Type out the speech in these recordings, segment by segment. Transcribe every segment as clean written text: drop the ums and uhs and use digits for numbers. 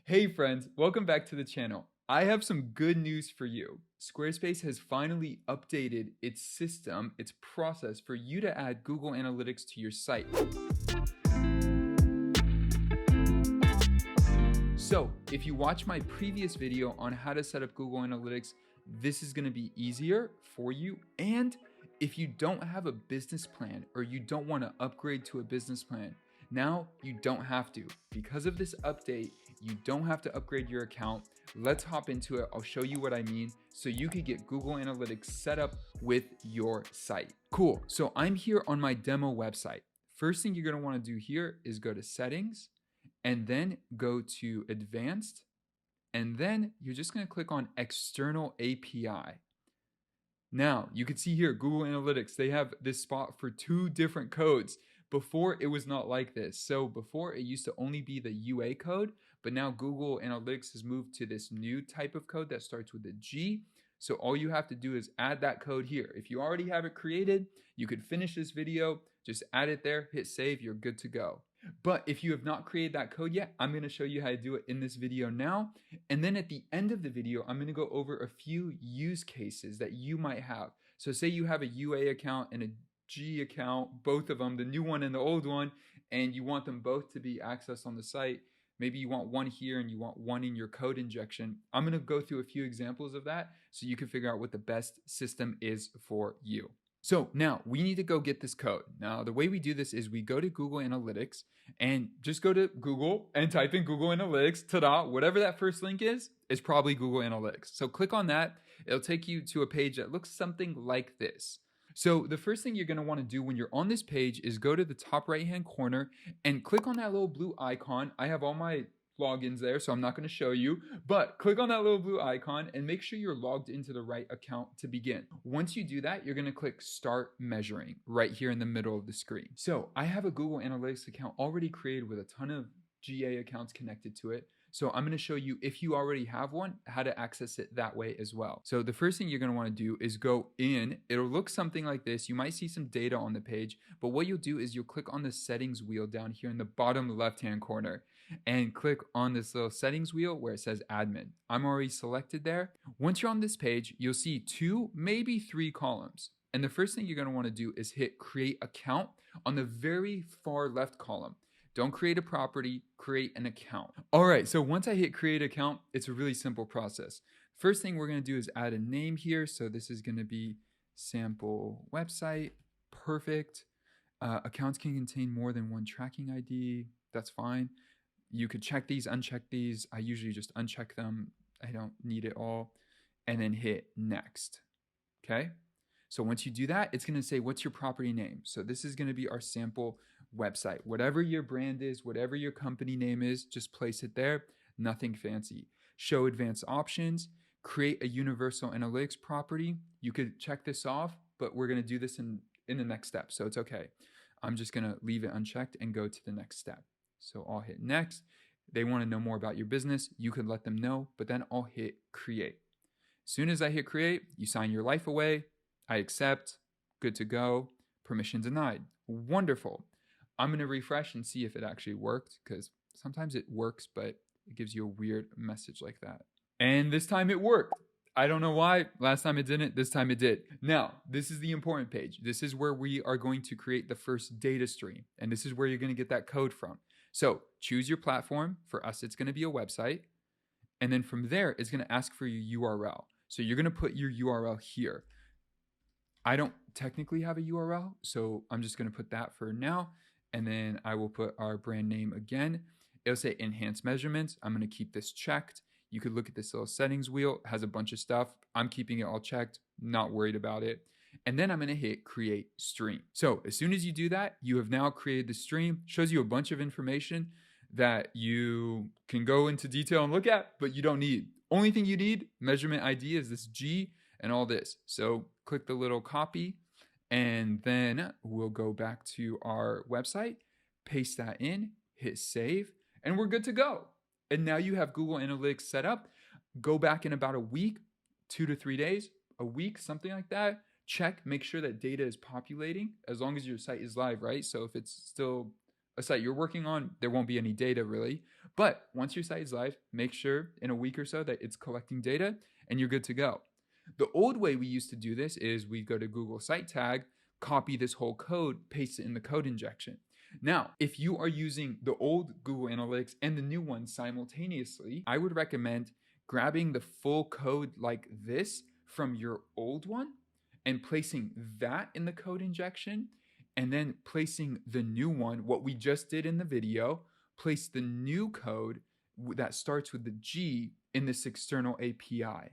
Hey friends, welcome back to the channel. I have some good news for you. Squarespace has finally updated its system, its process for you to add Google Analytics to your site. So, if you watch my previous video on how to set up Google Analytics, this is going to be easier for you. And if you don't have a business plan or you don't want to upgrade to a business plan, now you don't have to. Because of this update, you don't have to upgrade your account. Let's hop into it. I'll show you what I mean so you could get Google Analytics set up with your site. Cool. So I'm here on my demo website. First thing you're going to want to do here is go to settings and then go to advanced. And then you're just going to click on external API. Now you can see here, Google Analytics, they have this spot for two different codes. Before it was not like this. So before it used to only be the UA code, but now Google Analytics has moved to this new type of code that starts with a G. So all you have to do is add that code here. If you already have it created, you could finish this video, just add it there, hit save, you're good to go. But if you have not created that code yet, I'm going to show you how to do it in this video now. And then at the end of the video, I'm going to go over a few use cases that you might have. So say you have a UA account and a G account, both of them, the new one and the old one, and you want them both to be accessed on the site. Maybe you want one here and you want one in your code injection. I'm going to go through a few examples of that so you can figure out what the best system is for you. So now we need to go get this code. Now the way we do this is we go to Google Analytics and just go to Google and type in Google Analytics. Ta-da! Whatever that first link is probably Google Analytics. So click on that. It'll take you to a page that looks something like this. So the first thing you're going to want to do when you're on this page is go to the top right hand corner and click on that little blue icon. I have all my logins there, so I'm not going to show you, but click on that little blue icon and make sure you're logged into the right account to begin. Once you do that, you're going to click Start Measuring right here in the middle of the screen. So I have a Google Analytics account already created with a ton of GA accounts connected to it. So I'm going to show you, if you already have one, how to access it that way as well. So the first thing you're going to want to do is go in. It'll look something like this. You might see some data on the page, but what you'll do is you'll click on the settings wheel down here in the bottom left-hand corner and click on this little settings wheel where it says admin. I'm already selected there. Once you're on this page, you'll see 2, maybe 3 columns. And the first thing you're going to want to do is hit create account on the very far left column. Don't create a property, create an account. All right, so once I hit create account, it's a really simple process. First thing we're gonna do is add a name here. So this is gonna be sample website, perfect. Accounts can contain more than one tracking ID, that's fine. You could check these, uncheck these. I usually just uncheck them. I don't need it all. And then hit next, okay? So once you do that, it's gonna say, what's your property name? So this is gonna be our sample website. Whatever your brand is, whatever your company name is, just place it there, nothing fancy. Show advanced options, create a universal analytics property. You could check this off, but we're gonna do this in the next step, so it's okay. I'm just gonna leave it unchecked and go to the next step. So I'll hit next. They wanna know more about your business, you could let them know, but then I'll hit create. As soon as I hit create, you sign your life away, I accept, good to go, permission denied. Wonderful. I'm going to refresh and see if it actually worked, because sometimes it works, but it gives you a weird message like that. And this time it worked. I don't know why. Last time it didn't. This time it did. Now, this is the important page. This is where we are going to create the first data stream. And this is where you're going to get that code from. So choose your platform. For us, it's going to be a website. And then from there, it's going to ask for your URL. So you're going to put your URL here. I don't technically have a URL, so I'm just going to put that for now. And then I will put our brand name again. It'll say enhance measurements. I'm going to keep this checked. You could look at this little settings wheel. It has a bunch of stuff. I'm keeping it all checked, not worried about it. And then I'm going to hit create stream. So as soon as you do that, you have now created the stream. Shows you a bunch of information that you can go into detail and look at, but you don't need. Only thing you need, measurement ID, is this G and all this. So click the little copy. And then we'll go back to our website, paste that in, hit save, and we're good to go. And now you have Google Analytics set up. Go back in about a week, 2 to 3 days, a week, something like that. Check, make sure that data is populating as long as your site is live, right? So if it's still a site you're working on, there won't be any data really. But once your site is live, make sure in a week or so that it's collecting data and you're good to go. The old way we used to do this is we go to Google Site Tag, copy this whole code, paste it in the code injection. Now, if you are using the old Google Analytics and the new one simultaneously, I would recommend grabbing the full code like this from your old one and placing that in the code injection, and then placing the new one, what we just did in the video, place the new code that starts with the G in this external API.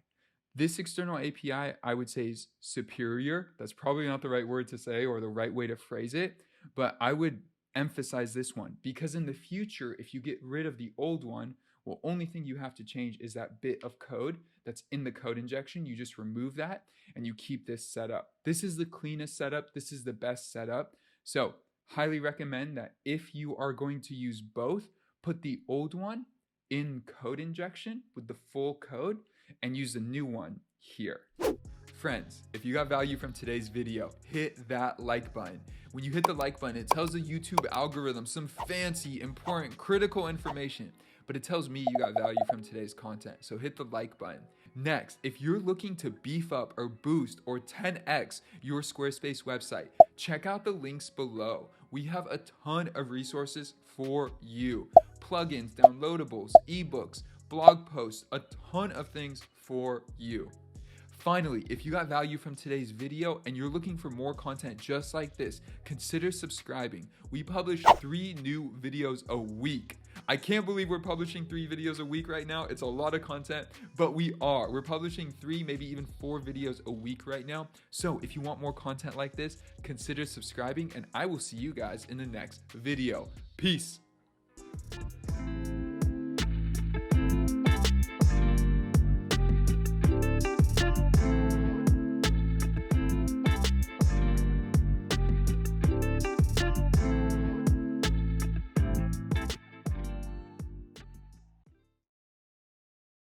This external API, I would say, is superior. That's probably not the right word to say or the right way to phrase it, but I would emphasize this one because in the future, if you get rid of the old one, well, only thing you have to change is that bit of code that's in the code injection. You just remove that and you keep this setup. This is the cleanest setup. This is the best setup. So highly recommend that if you are going to use both, put the old one in code injection with the full code and use the new one here. Friends, if you got value from today's video, hit that like button. When you hit the like button, it tells the YouTube algorithm some fancy, important, critical information, but it tells me you got value from today's content. So hit the like button. Next, if you're looking to beef up or boost or 10x your Squarespace website, check out the links below. We have a ton of resources for you. Plugins, downloadables, ebooks, blog posts, a ton of things for you. Finally, if you got value from today's video and you're looking for more content just like this, consider subscribing. We publish 3 new videos a week. I can't believe we're publishing 3 videos a week right now. It's a lot of content, but we are. We're publishing 3, maybe even 4 videos a week right now. So if you want more content like this, consider subscribing and I will see you guys in the next video. Peace.